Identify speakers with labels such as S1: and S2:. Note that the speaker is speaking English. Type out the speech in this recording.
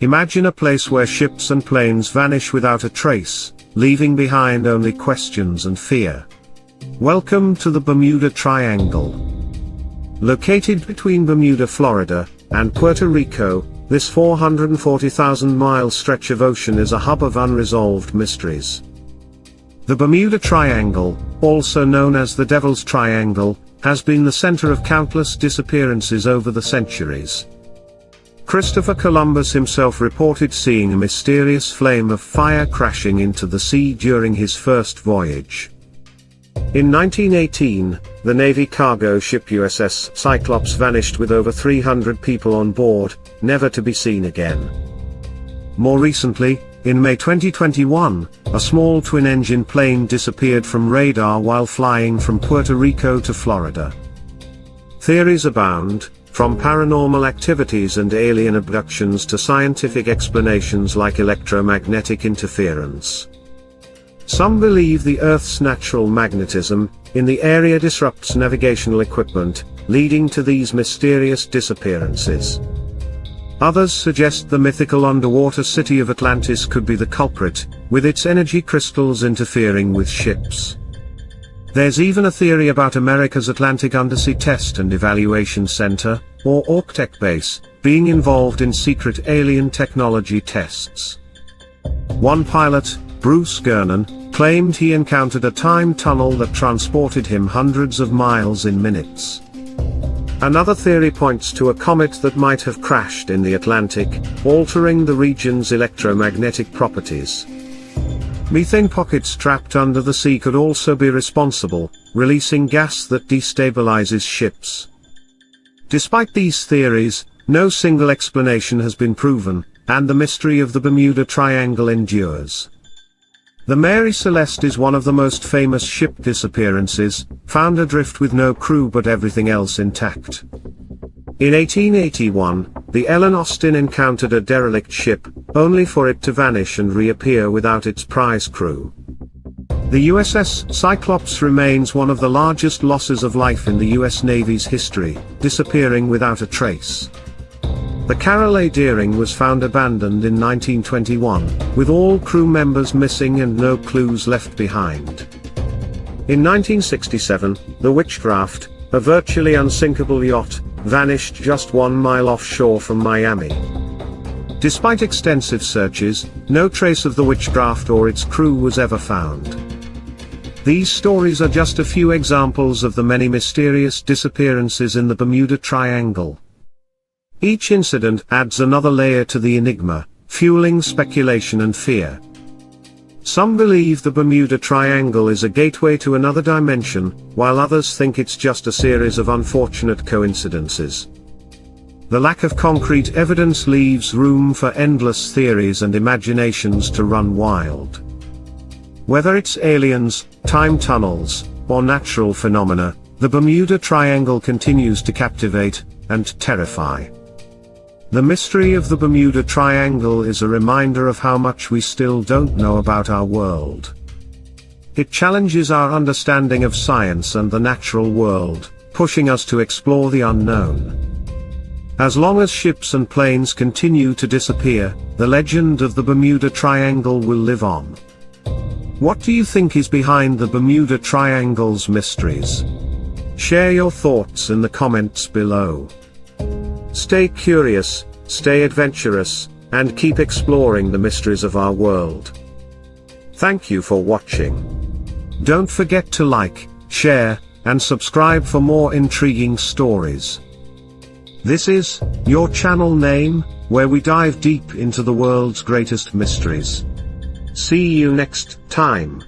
S1: Imagine a place where ships and planes vanish without a trace, leaving behind only questions and fear. Welcome to the Bermuda Triangle. Located between Bermuda, Florida, and Puerto Rico, this 440,000-mile stretch of ocean is a hub of unresolved mysteries. The Bermuda Triangle, also known as the Devil's Triangle, has been the center of countless disappearances over the centuries. Christopher Columbus himself reported seeing a mysterious flame of fire crashing into the sea during his first voyage. In 1918, the Navy cargo ship USS Cyclops vanished with over 300 people on board, never to be seen again. More recently, in May 2021, a small twin-engine plane disappeared from radar while flying from Puerto Rico to Florida. Theories abound, from paranormal activities and alien abductions to scientific explanations like electromagnetic interference. Some believe the Earth's natural magnetism in the area disrupts navigational equipment, leading to these mysterious disappearances. Others suggest the mythical underwater city of Atlantis could be the culprit, with its energy crystals interfering with ships. There's even a theory about America's Atlantic Undersea Test and Evaluation Center, or AUKTEC base, being involved in secret alien technology tests. One pilot, Bruce Gernon, claimed he encountered a time tunnel that transported him hundreds of miles in minutes. Another theory points to a comet that might have crashed in the Atlantic, altering the region's electromagnetic properties. Methane pockets trapped under the sea could also be responsible, releasing gas that destabilizes ships. Despite these theories, no single explanation has been proven, and the mystery of the Bermuda Triangle endures. The Mary Celeste is one of the most famous ship disappearances, found adrift with no crew but everything else intact. In 1881, the Ellen Austin encountered a derelict ship, only for it to vanish and reappear without its prize crew. The USS Cyclops remains one of the largest losses of life in the US Navy's history, disappearing without a trace. The Carol A. Deering was found abandoned in 1921, with all crew members missing and no clues left behind. In 1967, the Witchcraft, a virtually unsinkable yacht, vanished just 1 mile offshore from Miami. Despite extensive searches, no trace of the Witchcraft or its crew was ever found. These stories are just a few examples of the many mysterious disappearances in the Bermuda Triangle. Each incident adds another layer to the enigma, fueling speculation and fear. Some believe the Bermuda Triangle is a gateway to another dimension, while others think it's just a series of unfortunate coincidences. The lack of concrete evidence leaves room for endless theories and imaginations to run wild. Whether it's aliens, time tunnels, or natural phenomena, the Bermuda Triangle continues to captivate and terrify. The mystery of the Bermuda Triangle is a reminder of how much we still don't know about our world. It challenges our understanding of science and the natural world, pushing us to explore the unknown. As long as ships and planes continue to disappear, the legend of the Bermuda Triangle will live on. What do you think is behind the Bermuda Triangle's mysteries? Share your thoughts in the comments below. Stay curious, stay adventurous, and keep exploring the mysteries of our world. Thank you for watching. Don't forget to like, share, and subscribe for more intriguing stories. This is your channel name, where we dive deep into the world's greatest mysteries. See you next time.